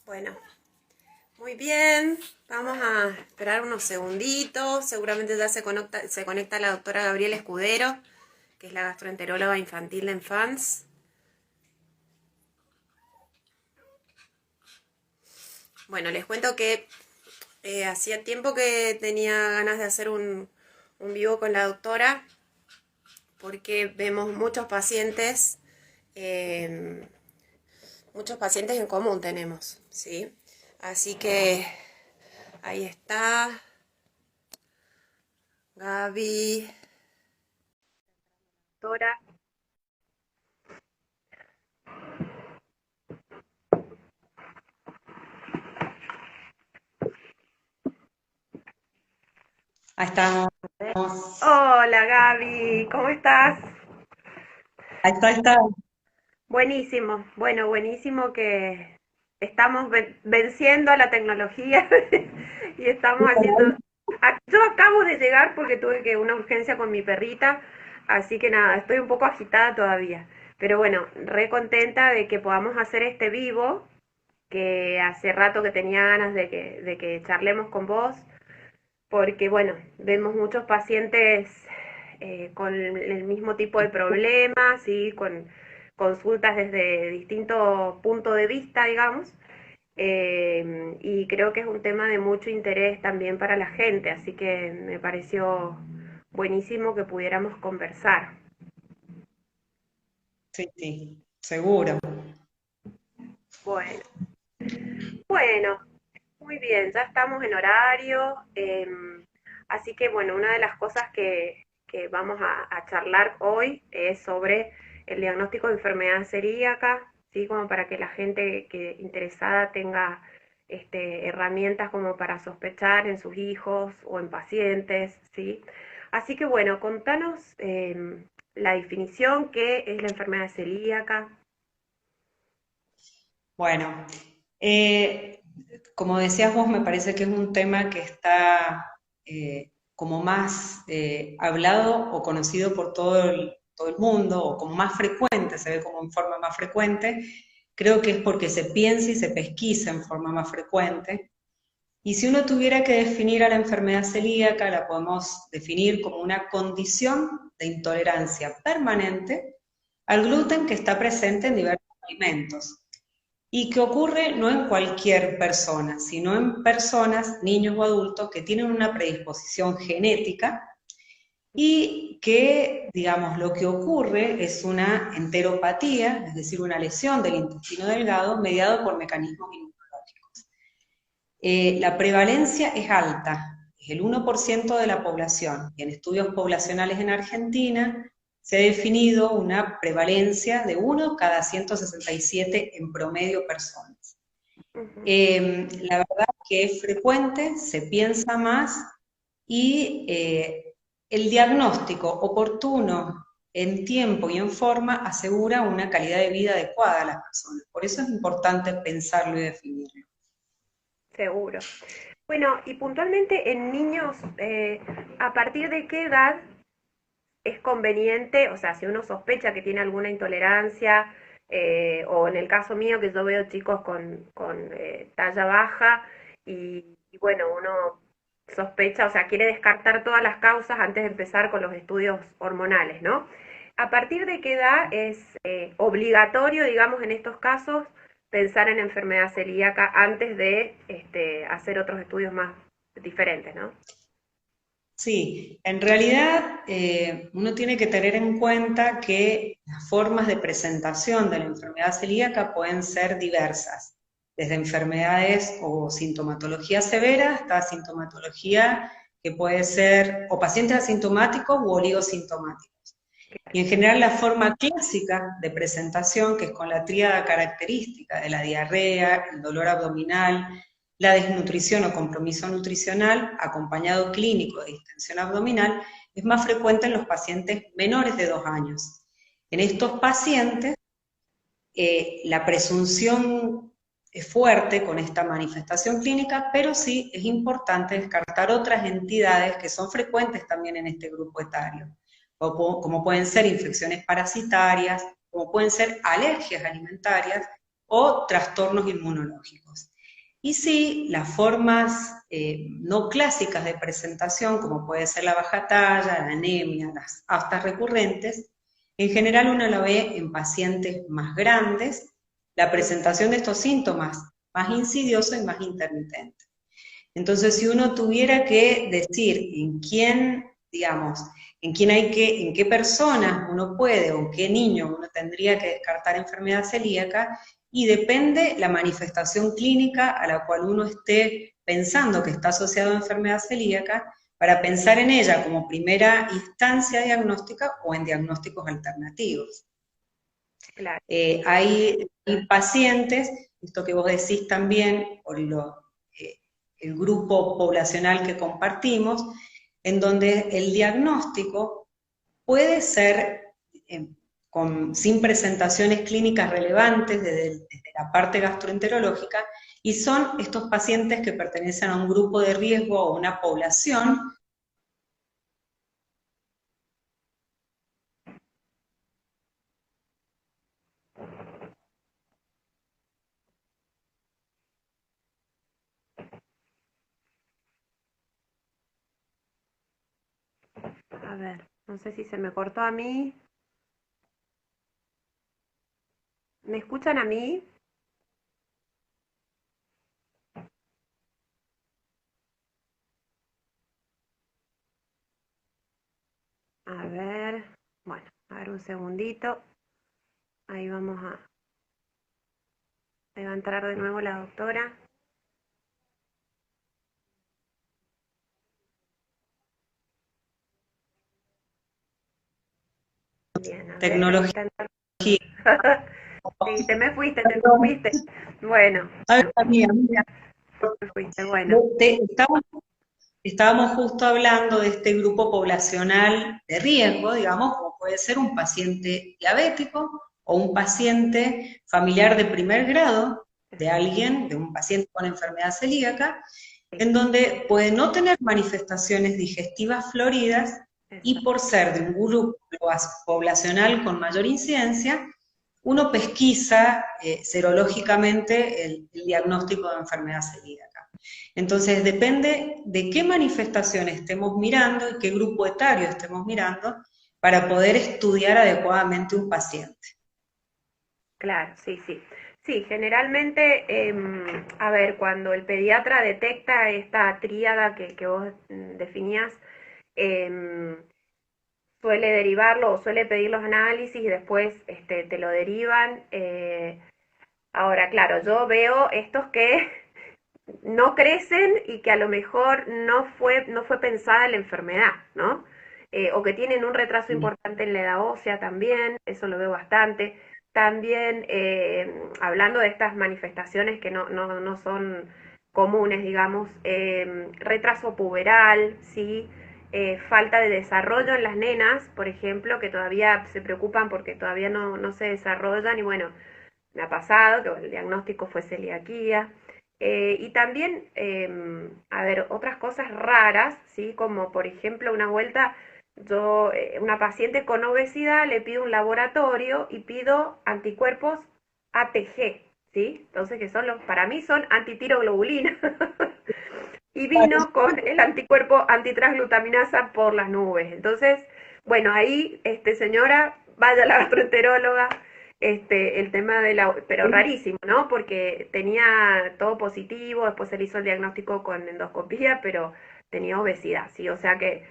Bueno, muy bien. Vamos a esperar unos segunditos. Seguramente ya se conecta la doctora Gabriela Escudero, que es la gastroenteróloga infantil de Enfants. Bueno, les cuento que hacía tiempo que tenía ganas de hacer un vivo con la doctora, porque vemos eh, muchos pacientes en común tenemos, ¿sí? Así que ahí está Gaby, doctora. Ahí estamos. Hola Gaby, ¿cómo estás? Ahí está. Buenísimo, bueno, buenísimo que estamos venciendo a la tecnología y estamos haciendo... Yo acabo de llegar porque tuve que una urgencia con mi perrita, así que nada, estoy un poco agitada todavía. Pero bueno, re contenta de que podamos hacer este vivo, que hace rato que tenía ganas de que charlemos con vos, porque bueno, vemos muchos pacientes con el mismo tipo de problemas y con consultas desde distintos puntos de vista, digamos, y creo que es un tema de mucho interés también para la gente, así que me pareció buenísimo que pudiéramos conversar. Sí, sí, seguro. Bueno, bueno, muy bien, ya estamos en horario, así que bueno, una de las cosas que vamos a charlar hoy es sobre el diagnóstico de enfermedad celíaca, ¿sí? Como para que la gente que interesada tenga herramientas como para sospechar en sus hijos o en pacientes, ¿sí? Así que bueno, contanos la definición, qué es la enfermedad celíaca. Bueno, eh, como decías vos, me parece que es un tema que está como más hablado o conocido por todo el mundo, o como más frecuente, se ve como en forma más frecuente. Creo que es porque se piensa y se pesquisa en forma más frecuente. Y si uno tuviera que definir a la enfermedad celíaca, la podemos definir como una condición de intolerancia permanente al gluten que está presente en diversos alimentos y que ocurre no en cualquier persona, sino en personas, niños o adultos, que tienen una predisposición genética y que, digamos, lo que ocurre es una enteropatía, es decir, una lesión del intestino delgado mediado por mecanismos inmunológicos. La prevalencia es alta, es el 1% de la población, y en estudios poblacionales en Argentina se ha definido una prevalencia de 1 cada 167 en promedio personas. Ujú. La verdad que es frecuente, se piensa más y el diagnóstico oportuno en tiempo y en forma asegura una calidad de vida adecuada a las personas. Por eso es importante pensarlo y definirlo. Seguro. Bueno, y puntualmente en niños, ¿a partir de qué edad es conveniente, o sea, si uno sospecha que tiene alguna intolerancia, o en el caso mío que yo veo chicos con talla baja y bueno, uno sospecha, o sea, quiere descartar todas las causas antes de empezar con los estudios hormonales, ¿no? ¿A partir de qué edad es obligatorio, digamos, en estos casos, pensar en enfermedad celíaca antes de hacer otros estudios más diferentes, ¿no? Sí, en realidad uno tiene que tener en cuenta que las formas de presentación de la enfermedad celíaca pueden ser diversas, desde enfermedades o sintomatología severa hasta sintomatología que puede ser o pacientes asintomáticos u oligosintomáticos. Y en general la forma clásica de presentación, que es con la tríada característica de la diarrea, el dolor abdominal, la desnutrición o compromiso nutricional, acompañado clínico de distensión abdominal, es más frecuente en los pacientes menores de 2 años. En estos pacientes, la presunción es fuerte con esta manifestación clínica, pero sí es importante descartar otras entidades que son frecuentes también en este grupo etario, como pueden ser infecciones parasitarias, como pueden ser alergias alimentarias o trastornos inmunológicos. Y sí, las formas no clásicas de presentación, como puede ser la baja talla, la anemia, las aftas recurrentes, en general uno la ve en pacientes más grandes, la presentación de estos síntomas más insidiosa y más intermitente. Entonces, si uno tuviera que decir en quién, digamos, en qué personas uno puede o en qué niño uno tendría que descartar enfermedad celíaca, y depende la manifestación clínica a la cual uno esté pensando que está asociado a enfermedad celíaca, para pensar en ella como primera instancia diagnóstica o en diagnósticos alternativos. Claro. Hay pacientes, esto que vos decís también, por el grupo poblacional que compartimos, en donde el diagnóstico puede ser sin presentaciones clínicas relevantes desde la parte gastroenterológica, y son estos pacientes que pertenecen a un grupo de riesgo o una población. A ver, no sé si se me cortó a mí. ¿Me escuchan a mí? A ver, bueno, a ver un segundito. Ahí ahí va a entrar de nuevo la doctora. Bien, a ver, ahí Tecnología. está entrando. Sí, te me fuiste, te me fuiste. Bueno, Ay, amiga, te fuiste, bueno. estábamos justo hablando de este grupo poblacional de riesgo, digamos, como puede ser un paciente diabético o un paciente familiar de primer grado de alguien, de un paciente con enfermedad celíaca, en donde puede no tener manifestaciones digestivas floridas, y por ser de un grupo poblacional con mayor incidencia, uno pesquisa serológicamente el diagnóstico de enfermedad celíaca. Entonces depende de qué manifestación estemos mirando y qué grupo etario estemos mirando para poder estudiar adecuadamente un paciente. Claro, sí, sí. Sí, generalmente, a ver, cuando el pediatra detecta esta tríada que vos definías, em, suele derivarlo o suele pedir los análisis y después te lo derivan. Ahora, claro, yo veo estos que no crecen y que a lo mejor no fue pensada la enfermedad, ¿no? O que tienen un retraso importante en la edad ósea también, eso lo veo bastante. También, hablando de estas manifestaciones que no son comunes, digamos, retraso puberal, ¿sí? Falta de desarrollo en las nenas, por ejemplo, que todavía se preocupan porque todavía no se desarrollan, y bueno, me ha pasado que el diagnóstico fue celiaquía. Y también, a ver, otras cosas raras, ¿sí? Como por ejemplo una vuelta, una paciente con obesidad, le pido un laboratorio y pido anticuerpos ATG, ¿sí? Entonces, que para mí son antitiroglobulina. Y vino con el anticuerpo antitransglutaminasa por las nubes. Entonces, bueno, ahí, señora, vaya a la gastroenteróloga, el tema de la, pero rarísimo, ¿no? Porque tenía todo positivo, después se le hizo el diagnóstico con endoscopía, pero tenía obesidad, ¿sí? O sea que,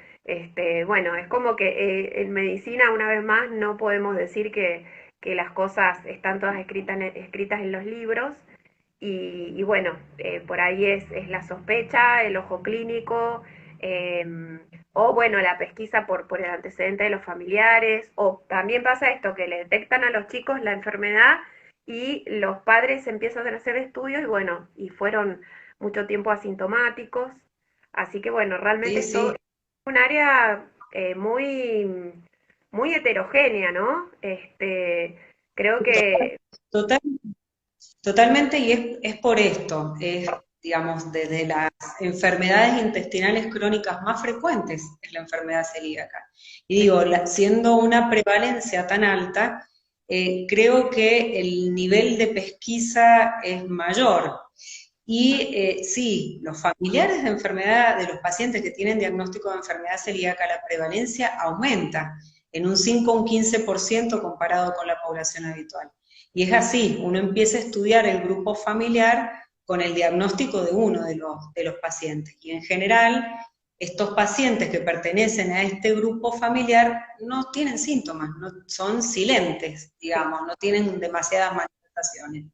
bueno, es como que en medicina, una vez más, no podemos decir que las cosas están todas escritas en los libros, y bueno, por ahí es la sospecha, el ojo clínico, eh, o bueno, la pesquisa por el antecedente de los familiares, o también pasa esto, que le detectan a los chicos la enfermedad y los padres empiezan a hacer estudios y bueno, y fueron mucho tiempo asintomáticos, así que bueno, realmente Sí, es todo sí, un área muy heterogénea, ¿no? Creo que, total, totalmente, y es por esto, digamos, desde las enfermedades intestinales crónicas más frecuentes es la enfermedad celíaca. Y digo, siendo una prevalencia tan alta, creo que el nivel de pesquisa es mayor. Y sí, los familiares de enfermedad, de los pacientes que tienen diagnóstico de enfermedad celíaca, la prevalencia aumenta en un 5 o un 15% comparado con la población habitual. Y es así, uno empieza a estudiar el grupo familiar con el diagnóstico de uno de los pacientes. Y en general, estos pacientes que pertenecen a este grupo familiar no tienen síntomas, no, son silentes, Sí. digamos, no tienen demasiadas manifestaciones.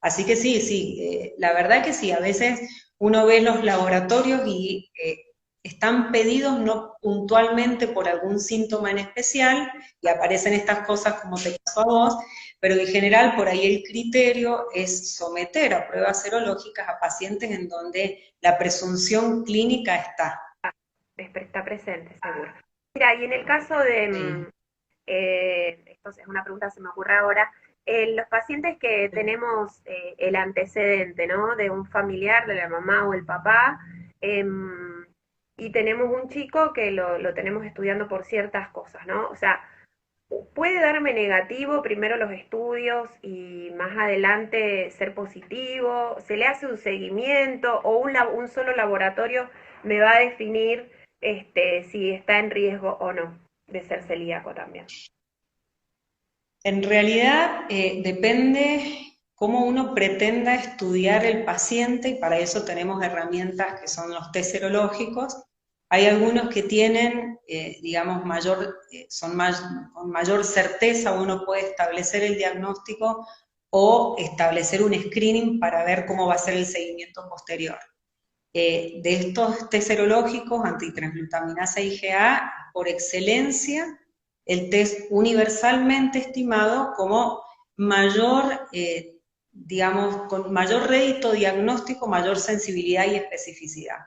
Así que sí, sí, la verdad que sí, a veces uno ve los laboratorios y están pedidos no puntualmente por algún síntoma en especial y aparecen estas cosas como te pasó a vos, pero en general por ahí el criterio es someter a pruebas serológicas a pacientes en donde la presunción clínica está. Ah, está presente, seguro. Mira, y en el caso de, Sí. esto es una pregunta que se me ocurre ahora, los pacientes que tenemos el antecedente, ¿no? De un familiar, de la mamá o el papá, y tenemos un chico que lo tenemos estudiando por ciertas cosas, ¿no? O sea, puede darme negativo primero los estudios y más adelante ser positivo, se le hace un seguimiento o un solo laboratorio me va a definir si está en riesgo o no de ser celíaco también. En realidad depende cómo uno pretenda estudiar el paciente y para eso tenemos herramientas que son los test serológicos. Hay algunos que tienen, digamos, con mayor certeza uno puede establecer el diagnóstico o establecer un screening para ver cómo va a ser el seguimiento posterior. De estos test serológicos, antitransglutaminasa IgA, por excelencia, el test universalmente estimado como mayor, digamos, con mayor rédito diagnóstico, mayor sensibilidad y especificidad.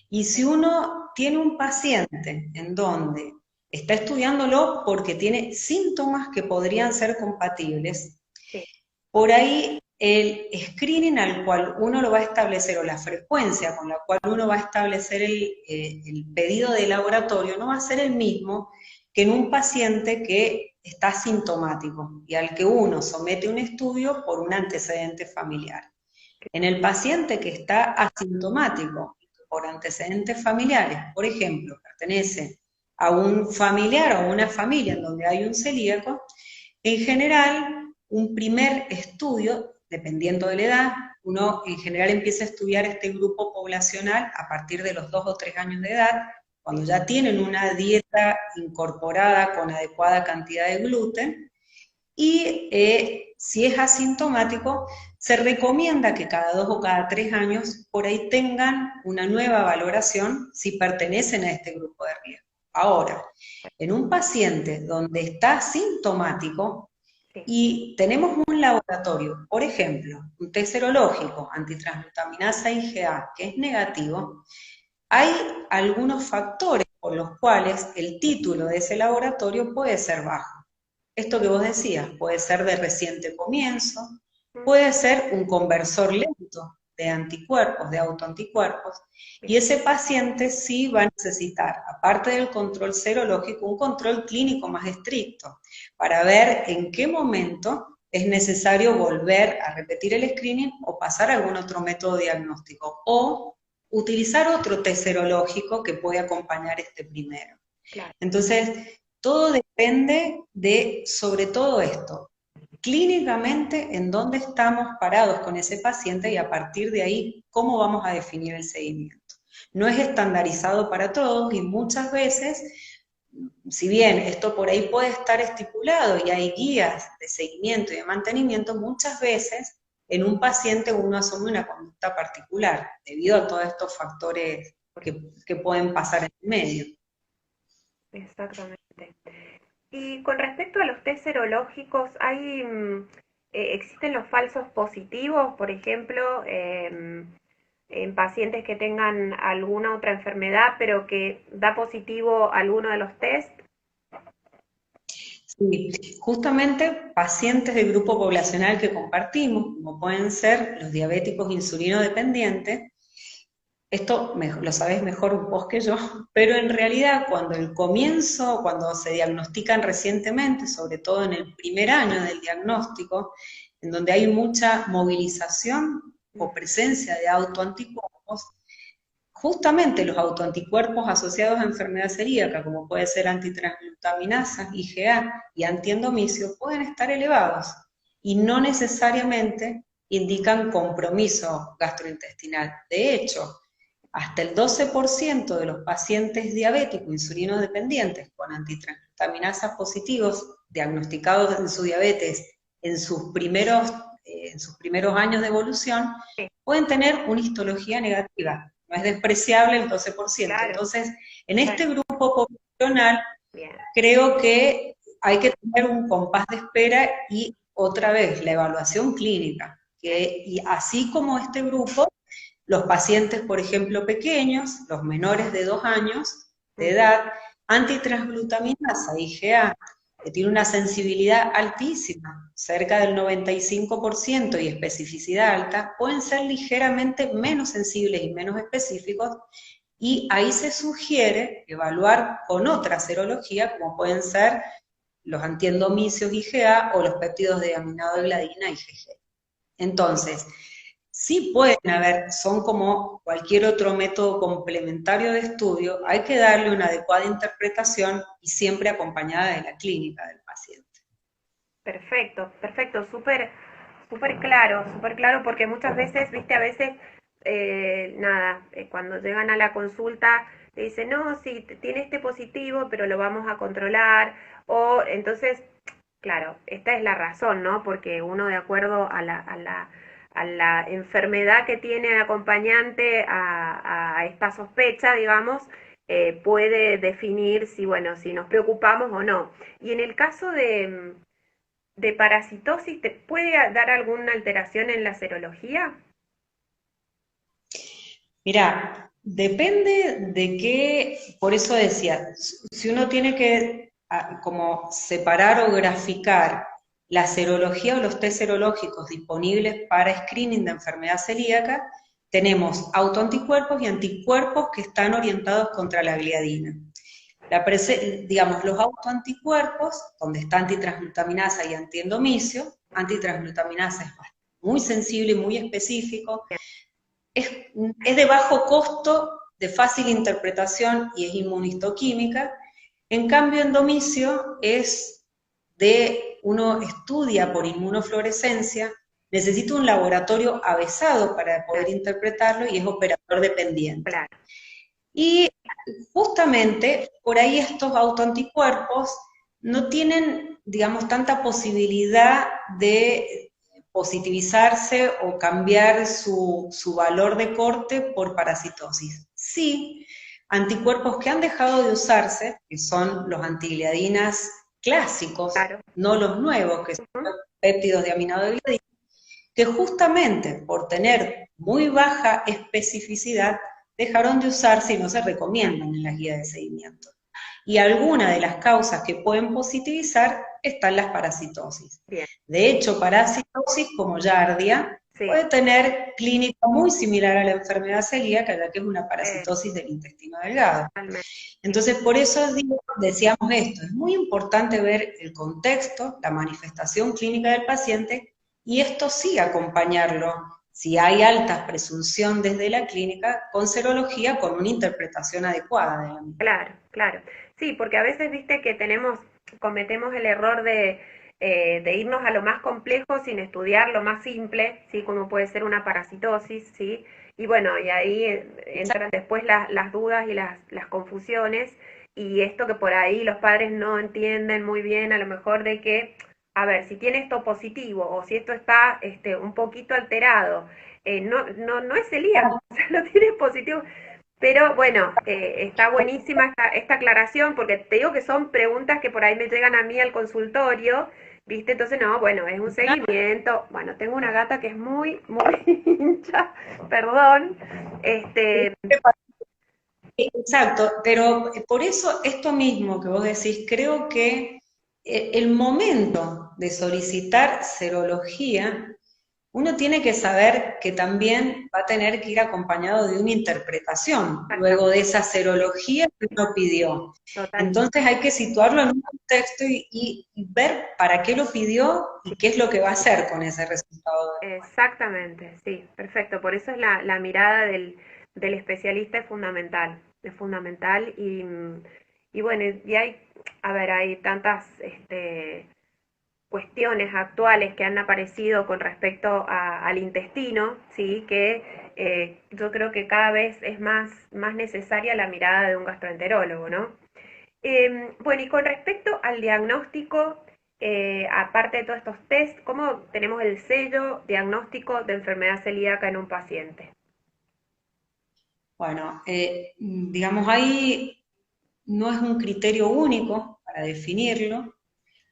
Y si uno tiene un paciente en donde está estudiándolo porque tiene síntomas que podrían ser compatibles, Sí, por ahí el screening al cual uno lo va a establecer o la frecuencia con la cual uno va a establecer el pedido de laboratorio no va a ser el mismo que en un paciente que está sintomático y al que uno somete un estudio por un antecedente familiar. En el paciente que está asintomático por antecedentes familiares, por ejemplo, pertenece a un familiar o a una familia en donde hay un celíaco, en general, un primer estudio, dependiendo de la edad, uno en general empieza a estudiar este grupo poblacional a partir de los 2 o 3 años de edad, cuando ya tienen una dieta incorporada con adecuada cantidad de gluten, y si es asintomático, se recomienda que cada 2 o cada 3 años por ahí tengan una nueva valoración si pertenecen a este grupo de riesgo. Ahora, en un paciente donde está sintomático sí, y tenemos un laboratorio, por ejemplo, un test serológico antitransglutaminasa IgA que es negativo, hay algunos factores por los cuales el título de ese laboratorio puede ser bajo. Esto que vos decías, puede ser de reciente comienzo, mm, puede ser un conversor lento de anticuerpos, de autoanticuerpos, y bien, ese paciente sí va a necesitar, aparte del control serológico, un control clínico más estricto, para ver en qué momento es necesario volver a repetir el screening o pasar a algún otro método diagnóstico, o utilizar otro test serológico que puede acompañar este primero. claro. Entonces, todo depende de, sobre todo esto, clínicamente en dónde estamos parados con ese paciente y a partir de ahí cómo vamos a definir el seguimiento. No es estandarizado para todos y muchas veces, si bien esto por ahí puede estar estipulado y hay guías de seguimiento y de mantenimiento, muchas veces en un paciente uno asume una conducta particular debido a todos estos factores que pueden pasar en el medio. Exactamente. Y con respecto a los test serológicos, ¿existen los falsos positivos, por ejemplo, en pacientes que tengan alguna otra enfermedad, pero que da positivo alguno de los test? Sí, justamente pacientes del grupo poblacional que compartimos, como pueden ser los diabéticos insulinodependientes, esto lo sabés mejor vos que yo, pero en realidad cuando se diagnostican recientemente, sobre todo en el primer año del diagnóstico, en donde hay mucha movilización o presencia de autoanticuerpos, justamente los autoanticuerpos asociados a enfermedad celíaca, como puede ser antitransglutaminasa, IgA y antiendomicio, pueden estar elevados y no necesariamente indican compromiso gastrointestinal. De hecho, hasta el 12% de los pacientes diabéticos insulinos dependientes con antitransglutaminasas positivos diagnosticados en su diabetes en sus primeros años de evolución pueden tener una histología negativa. No es despreciable el 12%. Claro. Entonces, en este grupo poblacional, Bien. creo que hay que tener un compás de espera y otra vez la evaluación clínica. Y así como este grupo, los pacientes, por ejemplo, pequeños, los menores de 2 años de edad, antitransglutaminasa, IgA, que tiene una sensibilidad altísima, cerca del 95% y especificidad alta, pueden ser ligeramente menos sensibles y menos específicos, y ahí se sugiere evaluar con otra serología, como pueden ser los antiendomicios IgA o los péptidos de aminadogladina IgG. Entonces, sí pueden haber, son como cualquier otro método complementario de estudio, hay que darle una adecuada interpretación y siempre acompañada de la clínica del paciente. Perfecto, perfecto, súper súper claro, porque muchas veces, viste, a veces, cuando llegan a la consulta, te dicen, no, sí, tiene este positivo, pero lo vamos a controlar, o entonces, claro, esta es la razón, ¿no? Porque uno de acuerdo a la enfermedad que tiene acompañante a esta sospecha, digamos, puede definir si, bueno, si nos preocupamos o no. Y en el caso de parasitosis, ¿te puede dar alguna alteración en la serología? Mira, depende de qué, por eso decía, si uno tiene que como separar o graficar la serología o los test serológicos disponibles para screening de enfermedad celíaca, tenemos autoanticuerpos y anticuerpos que están orientados contra la gliadina. Digamos, los autoanticuerpos, donde está antitransglutaminasa y antiendomicio, antitransglutaminasa es muy sensible y muy específico, es de bajo costo, de fácil interpretación y es inmunistoquímica. En cambio, endomicio uno estudia por inmunofluorescencia, necesita un laboratorio avesado para poder interpretarlo y es operador dependiente. Claro. Y justamente por ahí estos autoanticuerpos no tienen, digamos, tanta posibilidad de positivizarse o cambiar su valor de corte por parasitosis. Sí, anticuerpos que han dejado de usarse, que son los antigliadinas clásicos, claro, no los nuevos, que son los péptidos de aminadogladina, que justamente por tener muy baja especificidad dejaron de usarse y no se recomiendan en las guías de seguimiento. Y algunas de las causas que pueden positivizar están las parasitosis. Bien. De hecho, parasitosis como Giardia puede tener clínica muy similar a la enfermedad celíaca, ya que es una parasitosis del intestino delgado. Entonces, por eso decíamos esto, es muy importante ver el contexto, la manifestación clínica del paciente, y esto sí acompañarlo, si hay alta presunción desde la clínica, con serología, con una interpretación adecuada de la misma. Claro, claro. Sí, porque a veces, viste, que cometemos el error de irnos a lo más complejo sin estudiar lo más simple, ¿sí? Como puede ser una parasitosis, ¿sí? Y bueno, y ahí entran después las dudas y las confusiones, y esto que por ahí los padres no entienden muy bien, a lo mejor de que, a ver, si tiene esto positivo o si esto está un poquito alterado, no es celíaco, o sea, lo tiene positivo. Pero bueno, está buenísima esta aclaración, porque te digo que son preguntas que por ahí me llegan a mí al consultorio, ¿viste? Entonces, no, bueno, es un seguimiento. Bueno, tengo una gata que es muy, muy hincha, perdón. Exacto, pero por eso esto mismo que vos decís, creo que el momento de solicitar serología uno tiene que saber que también va a tener que ir acompañado de una interpretación, luego de esa serología que uno pidió. Total. Entonces hay que situarlo en un contexto y ver para qué lo pidió y qué es lo que va a hacer con ese resultado. Exactamente, sí, perfecto. Por eso es la mirada del especialista es fundamental y bueno, y hay, a ver, hay tantas cuestiones actuales que han aparecido con respecto al intestino, sí, que yo creo que cada vez es más necesaria la mirada de un gastroenterólogo, ¿no? Bueno, y con respecto al diagnóstico, aparte de todos estos test, ¿cómo tenemos el sello diagnóstico de enfermedad celíaca en un paciente? Bueno, digamos, ahí no es un criterio único para definirlo.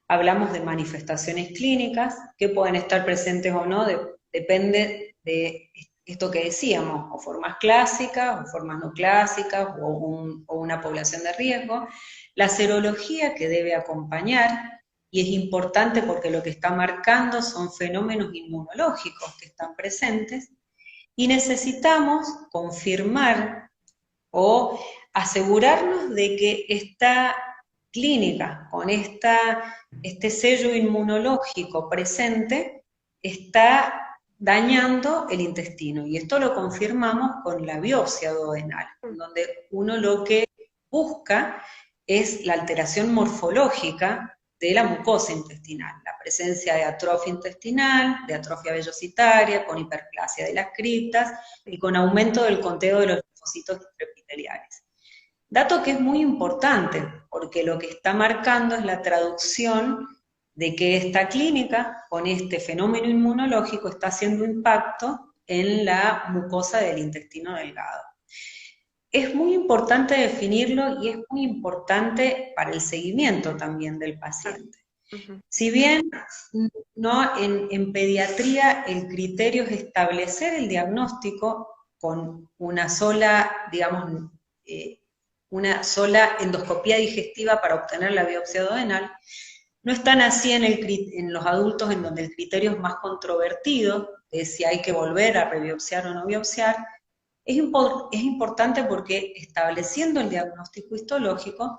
Hablamos de manifestaciones clínicas que pueden estar presentes o no, depende de esto que decíamos, o formas clásicas, o formas no clásicas, o una población de riesgo. La serología que debe acompañar, y es importante porque lo que está marcando son fenómenos inmunológicos que están presentes, y necesitamos confirmar o asegurarnos de que esta clínica, con este sello inmunológico presente, está dañando el intestino. Y esto lo confirmamos con la biopsia duodenal, donde uno lo que busca es la alteración morfológica de la mucosa intestinal, la presencia de atrofia intestinal, de atrofia vellositaria, con hiperplasia de las criptas y con aumento del conteo de los linfocitos intraepiteliales. Dato que es muy importante, porque lo que está marcando es la traducción de que esta clínica, con este fenómeno inmunológico, está haciendo impacto en la mucosa del intestino delgado. Es muy importante definirlo y es muy importante para el seguimiento también del paciente. Ujú. Si bien no, en pediatría el criterio es establecer el diagnóstico con una sola, digamos, una sola endoscopía digestiva para obtener la biopsia duodenal, no están así en los adultos, en donde el criterio es más controvertido, de si hay que volver a rebiopsiar o no biopsiar. Es importante porque estableciendo el diagnóstico histológico,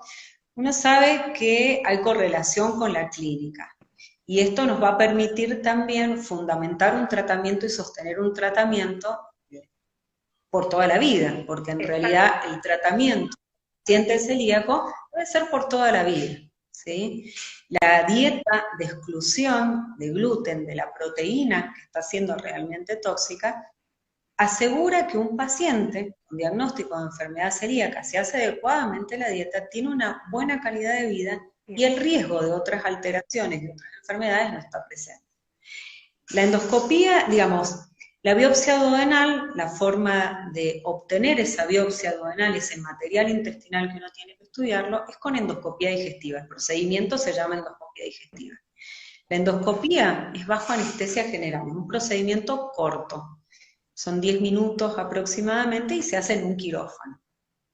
uno sabe que hay correlación con la clínica. Y esto nos va a permitir también fundamentar un tratamiento y sostener un tratamiento por toda la vida, porque en Exacto. realidad el tratamiento del paciente celíaco debe ser por toda la vida, ¿sí? La dieta de exclusión de gluten, de la proteína que está siendo realmente tóxica, asegura que un paciente con diagnóstico de enfermedad celíaca, si hace adecuadamente la dieta, tiene una buena calidad de vida y Bien. el riesgo de otras alteraciones, de otras enfermedades no está presente. La endoscopía, digamos, la biopsia duodenal, la forma de obtener esa biopsia duodenal, ese material intestinal que uno tiene que estudiarlo, es con endoscopía digestiva. El procedimiento se llama endoscopía digestiva. La endoscopía es bajo anestesia general, es un procedimiento corto. Son 10 minutos aproximadamente y se hace en un quirófano.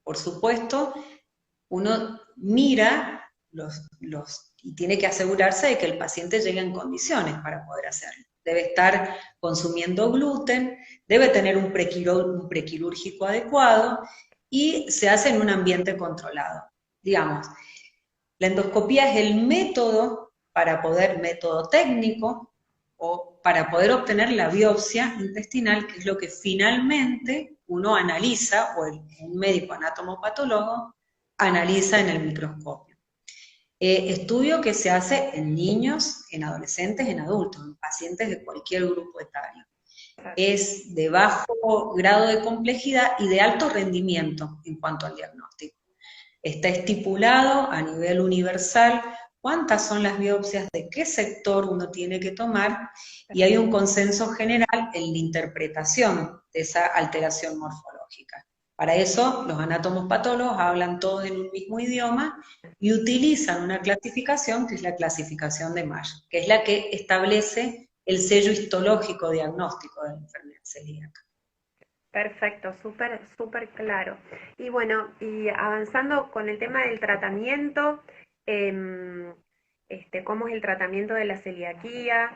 Por supuesto, uno mira y tiene que asegurarse de que el paciente llegue en condiciones para poder hacerlo. Debe estar consumiendo gluten, debe tener un prequirúrgico adecuado y se hace en un ambiente controlado. Digamos, la endoscopía es el método método técnico, o para poder obtener la biopsia intestinal, que es lo que finalmente uno analiza, o un médico anatomopatólogo analiza en el microscopio. Estudio que se hace en niños, en adolescentes, en adultos, en pacientes de cualquier grupo etario. Es de bajo grado de complejidad y de alto rendimiento en cuanto al diagnóstico. Está estipulado a nivel universal cuántas son las biopsias, de qué sector uno tiene que tomar, y hay un consenso general en la interpretación de esa alteración morfológica. Para eso, los anatomos patólogos hablan todos en un mismo idioma y utilizan una clasificación que es la clasificación de Mayo, que es la que establece el sello histológico diagnóstico de la enfermedad celíaca. Perfecto, súper, súper claro. Y bueno, y avanzando con el tema del tratamiento, em, ¿cómo es el tratamiento de la celiaquía?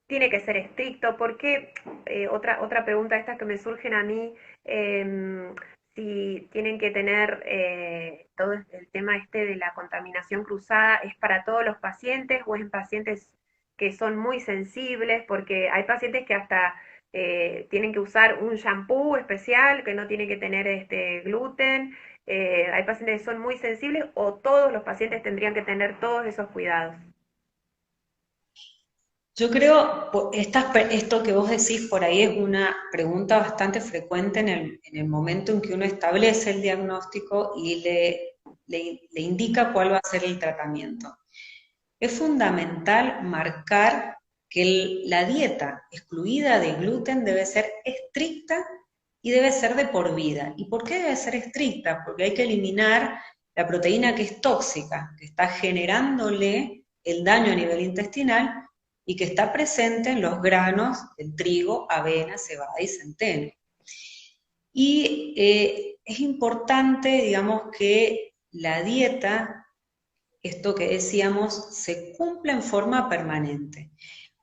tiene que ser estricto? Porque otra pregunta de estas que me surgen a mí, si tienen que tener todo el tema este de la contaminación cruzada, ¿es para todos los pacientes o es en pacientes que son muy sensibles? Porque hay pacientes que hasta tienen que usar un shampoo especial que no tiene que tener este gluten. Hay pacientes que son muy sensibles o todos los pacientes tendrían que tener todos esos cuidados. Yo creo, esto que vos decís por ahí es una pregunta bastante frecuente en el momento en que uno establece el diagnóstico y le indica cuál va a ser el tratamiento. Es fundamental marcar que la dieta excluida de gluten debe ser estricta y debe ser de por vida. ¿Y por qué debe ser estricta? Porque hay que eliminar la proteína que es tóxica, que está generándole el daño a nivel intestinal y que está presente en los granos del trigo, avena, cebada y centeno. Y es importante, digamos, que la dieta, esto que decíamos, se cumpla en forma permanente.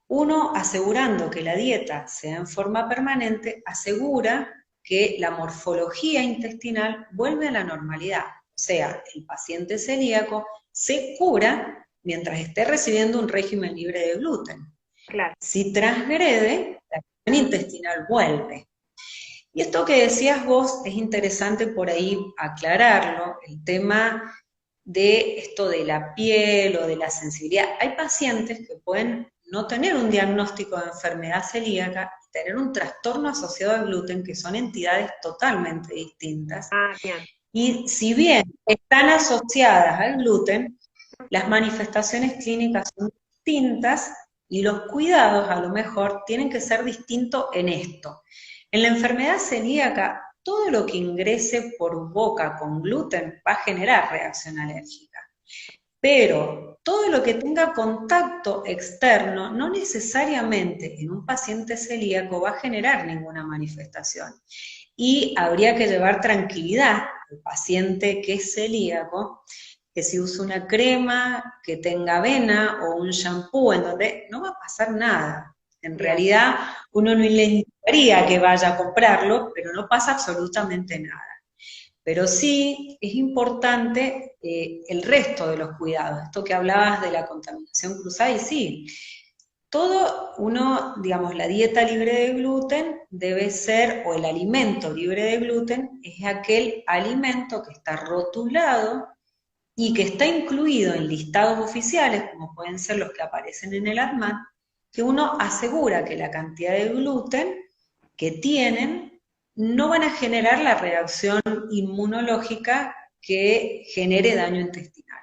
Uno, asegurando que la dieta sea en forma permanente, asegura que la morfología intestinal vuelve a la normalidad. O sea, el paciente celíaco se cura mientras esté recibiendo un régimen libre de gluten. Claro. Si transgrede, la acción intestinal vuelve. Y esto que decías vos es interesante por ahí aclararlo, el tema de esto de la piel o de la sensibilidad. Hay pacientes que pueden no tener un diagnóstico de enfermedad celíaca y tener un trastorno asociado al gluten, que son entidades totalmente distintas. Ah, bien. Y si bien están asociadas al gluten, las manifestaciones clínicas son distintas y los cuidados a lo mejor tienen que ser distintos en esto. En la enfermedad celíaca, todo lo que ingrese por boca con gluten va a generar reacción alérgica. Pero todo lo que tenga contacto externo, no necesariamente en un paciente celíaco va a generar ninguna manifestación. Y habría que llevar tranquilidad al paciente que es celíaco, que si usa una crema que tenga avena o un shampoo en donde no va a pasar nada. En realidad, uno no le indicaría que vaya a comprarlo, pero no pasa absolutamente nada. Pero sí es importante el resto de los cuidados. Esto que hablabas de la contaminación cruzada, y sí, todo uno, digamos, la dieta libre de gluten debe ser, o el alimento libre de gluten, es aquel alimento que está rotulado y que está incluido en listados oficiales, como pueden ser los que aparecen en el ADMAT, que uno asegura que la cantidad de gluten que tienen no van a generar la reacción inmunológica que genere daño intestinal.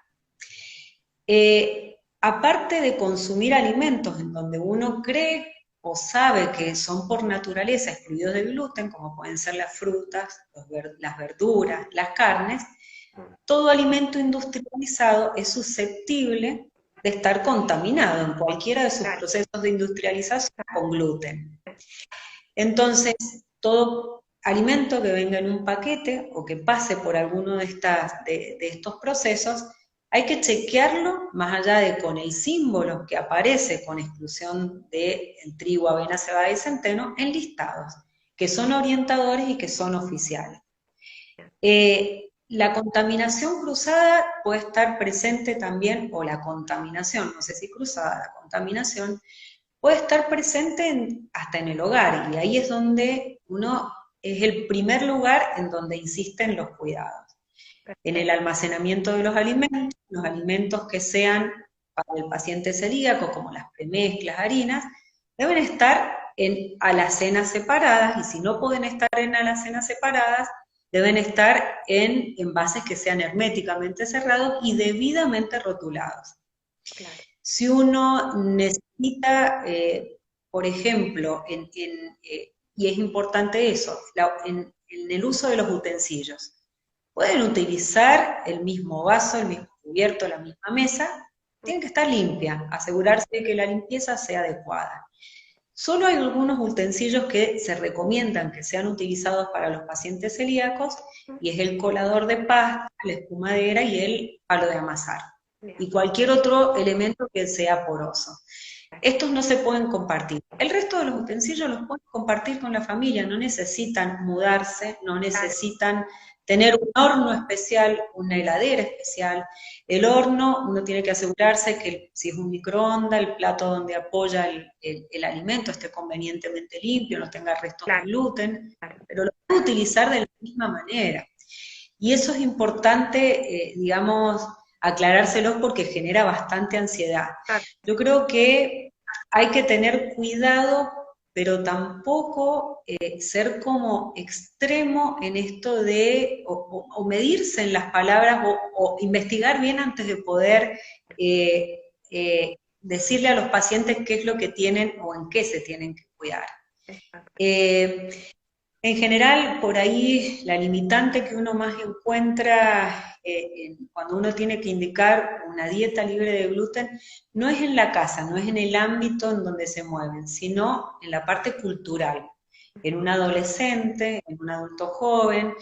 Aparte de consumir alimentos en donde uno cree o sabe que son por naturaleza excluidos de gluten, como pueden ser las frutas, las verduras, las carnes, todo alimento industrializado es susceptible de estar contaminado en cualquiera de sus procesos de industrialización con gluten. Entonces, todo alimento que venga en un paquete o que pase por alguno de estos procesos, hay que chequearlo más allá de con el símbolo que aparece con exclusión del trigo, avena, cebada y centeno en listados, que son orientadores y que son oficiales. La contaminación cruzada puede estar presente también, o la contaminación, no sé si cruzada, la contaminación puede estar presente hasta en el hogar, y ahí es donde es el primer lugar en donde insisten los cuidados. En el almacenamiento de los alimentos que sean para el paciente celíaco, como las premezclas, harinas, deben estar en alacenas separadas, y si no pueden estar en alacenas separadas, deben estar en envases que sean herméticamente cerrados y debidamente rotulados. Claro. Si uno necesita, por ejemplo, y es importante eso, en el uso de los utensilios, pueden utilizar el mismo vaso, el mismo cubierto, la misma mesa, tienen que estar limpia, asegurarse de que la limpieza sea adecuada. Solo hay algunos utensilios que se recomiendan que sean utilizados para los pacientes celíacos, y es el colador de pasta, la espumadera y el palo de amasar. Y cualquier otro elemento que sea poroso. estos no se pueden compartir. El resto de los utensilios los pueden compartir con la familia, no necesitan mudarse, no Claro, necesitan tener un horno especial, una heladera especial. El horno, uno tiene que asegurarse que si es un microondas, el plato donde apoya el alimento esté convenientemente limpio, no tenga restos de claro, gluten, claro. pero lo puede utilizar de la misma manera. Y eso es importante, digamos, aclarárselos porque genera bastante ansiedad. Exacto. Yo creo que hay que tener cuidado, pero tampoco ser como extremo en esto de, o medirse en las palabras, o investigar bien antes de poder decirle a los pacientes qué es lo que tienen o en qué se tienen que cuidar. Exacto. Eh, en general, por ahí la limitante que uno más encuentra cuando uno tiene que indicar una dieta libre de gluten no es en la casa, no es en el ámbito en donde se mueven, sino en la parte cultural, en un adolescente, en un adulto joven.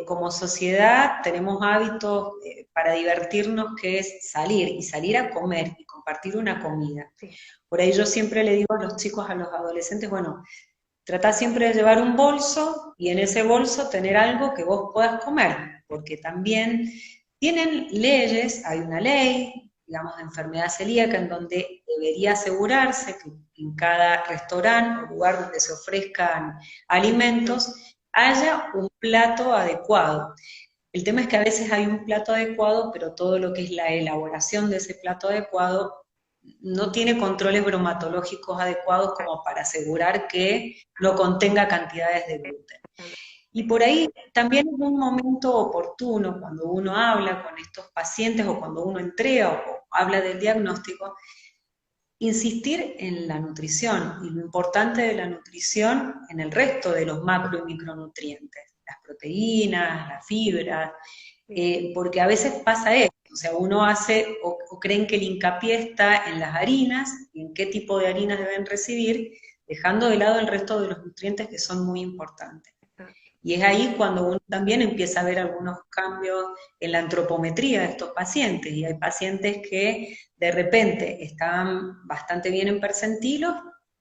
Como sociedad tenemos hábitos para divertirnos que es salir y salir a comer y compartir una comida. Sí, Por ahí yo siempre le digo a los chicos, a los adolescentes, bueno, trata siempre de llevar un bolso y en ese bolso tener algo que vos puedas comer, porque también tienen leyes, hay una ley, digamos, de enfermedad celíaca en donde debería asegurarse que en cada restaurante o lugar donde se ofrezcan alimentos haya un plato adecuado. El tema es que a veces hay un plato adecuado, pero todo lo que es la elaboración de ese plato adecuado no tiene controles bromatológicos adecuados como para asegurar que no contenga cantidades de gluten. exactamente. Y por ahí también es un momento oportuno cuando uno habla con estos pacientes o cuando uno entrega o habla del diagnóstico, insistir en la nutrición y lo importante de la nutrición en el resto de los macro y micronutrientes, las proteínas, las fibras, Sí, porque a veces pasa esto, o sea, uno hace o creen que el hincapié está en las harinas y en qué tipo de harinas deben recibir, dejando de lado el resto de los nutrientes que son muy importantes. exacto. Y es ahí cuando uno también empieza a ver algunos cambios en la antropometría de estos pacientes. Y hay pacientes que de repente están bastante bien en percentilos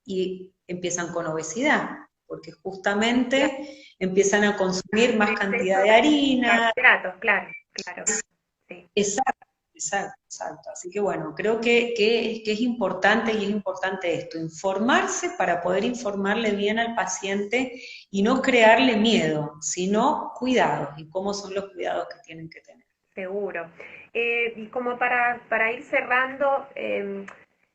y empiezan con obesidad, porque Claro, justamente empiezan a consumir más exceso cantidad de de harina. carbohidratos, claro, claro. Sí, Exacto, exacto, exacto. Así que bueno, creo que es importante y es importante esto, informarse para poder informarle bien al paciente y no crearle miedo, sino cuidados y cómo son los cuidados que tienen que tener. seguro. Y como para ir cerrando,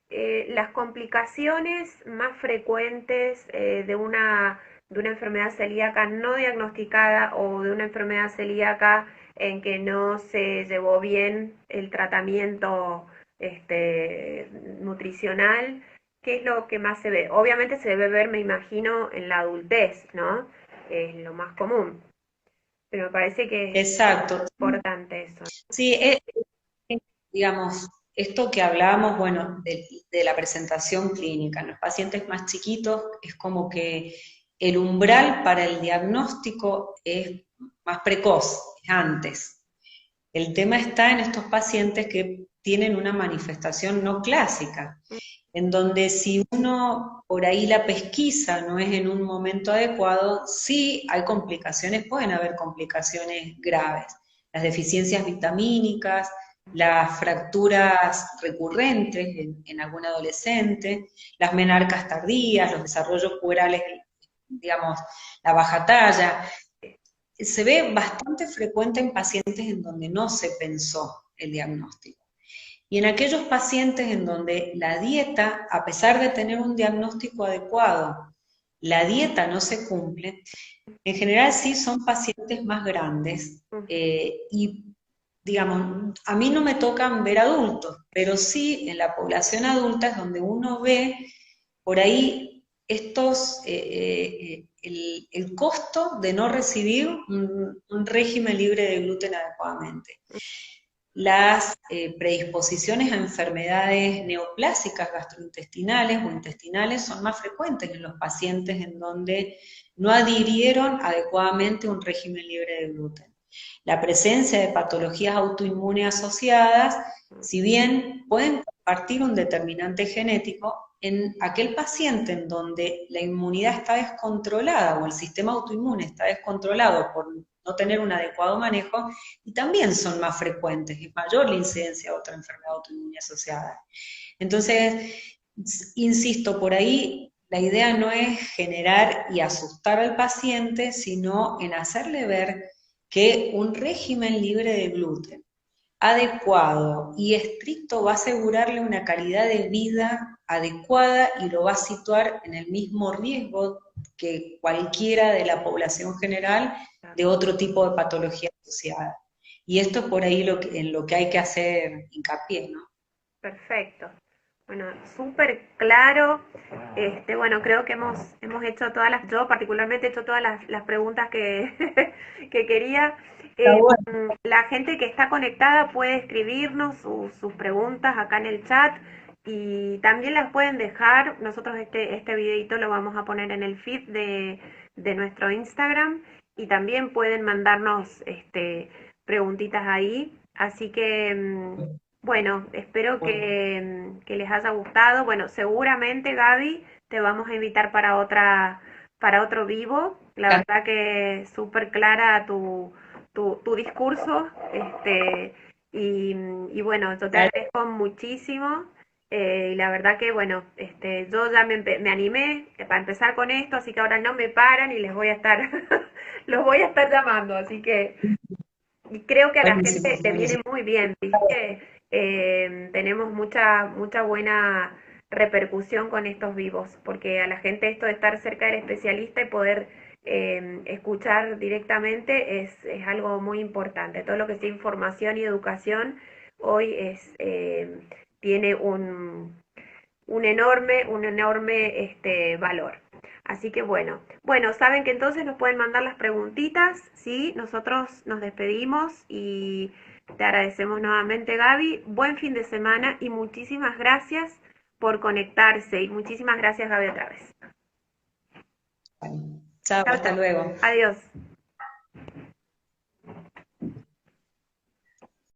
las complicaciones más frecuentes de una enfermedad celíaca no diagnosticada o de una enfermedad celíaca en que no se llevó bien el tratamiento nutricional, ¿qué es lo que más se ve? Obviamente se debe ver, me imagino, en la adultez, ¿no? Es lo más común, pero me parece que es Exacto. importante eso. Sí, digamos, esto que hablábamos, bueno, de la presentación clínica en los pacientes más chiquitos, es como que el umbral para el diagnóstico es más precoz, es antes. El tema está en estos pacientes que tienen una manifestación no clásica, en donde si uno por ahí la pesquisa no es en un momento adecuado, sí hay complicaciones, pueden haber complicaciones graves. Las deficiencias vitamínicas, las fracturas recurrentes en algún adolescente, las menarcas tardías, los desarrollos puberales, digamos, la baja talla, se ve bastante frecuente en pacientes en donde no se pensó el diagnóstico. Y en aquellos pacientes en donde la dieta, a pesar de tener un diagnóstico adecuado, la dieta no se cumple, en general sí son pacientes más grandes y, digamos, a mí no me tocan ver adultos, pero sí en la población adulta es donde uno ve por ahí el costo de no recibir un régimen libre de gluten adecuadamente. Las predisposiciones a enfermedades neoplásicas gastrointestinales o intestinales son más frecuentes en los pacientes en donde no adhirieron adecuadamente a un régimen libre de gluten. La presencia de patologías autoinmunes asociadas, si bien pueden compartir un determinante genético, en aquel paciente en donde la inmunidad está descontrolada o el sistema autoinmune está descontrolado por no tener un adecuado manejo, y también son más frecuentes, es mayor la incidencia de otra enfermedad autoinmune asociada. Entonces, insisto, por ahí la idea no es generar y asustar al paciente, sino en hacerle ver que un régimen libre de gluten, adecuado y estricto, va a asegurarle una calidad de vida adecuada y lo va a situar en el mismo riesgo que cualquiera de la población general de otro tipo de patología asociada. Y esto es por ahí en lo que hay que hacer hincapié, ¿no? Perfecto. Bueno, súper claro. Bueno, creo que hemos hecho todas yo particularmente he hecho todas las preguntas que, que quería. Está bueno. La gente que está conectada puede escribirnos sus preguntas acá en el chat y también las pueden dejar. Nosotros este videito lo vamos a poner en el feed de nuestro Instagram y también pueden mandarnos preguntitas ahí. Así que bueno, espero que les haya gustado. Bueno, seguramente, Gaby, te vamos a invitar para otro vivo. La verdad que súper clara tu discurso. Y bueno, yo te agradezco muchísimo. Y la verdad que, bueno, yo ya me animé para empezar con esto, así que ahora no me paran y les voy a estar, los voy a estar llamando. Así que y creo que a la Buenísimo, gente le viene buenísimo. muy bien, ¿viste? Tenemos mucha buena repercusión con estos vivos, porque a la gente esto de estar cerca del especialista y poder escuchar directamente es algo muy importante. Todo lo que sea información y educación hoy tiene un enorme valor. Así que bueno, saben que entonces nos pueden mandar las preguntitas, ¿sí? Nosotros nos despedimos y te agradecemos nuevamente, Gaby. Buen fin de semana y muchísimas gracias por conectarse y muchísimas gracias, Gaby, otra vez. Bueno, chao, Chao, hasta chao. luego. Adiós.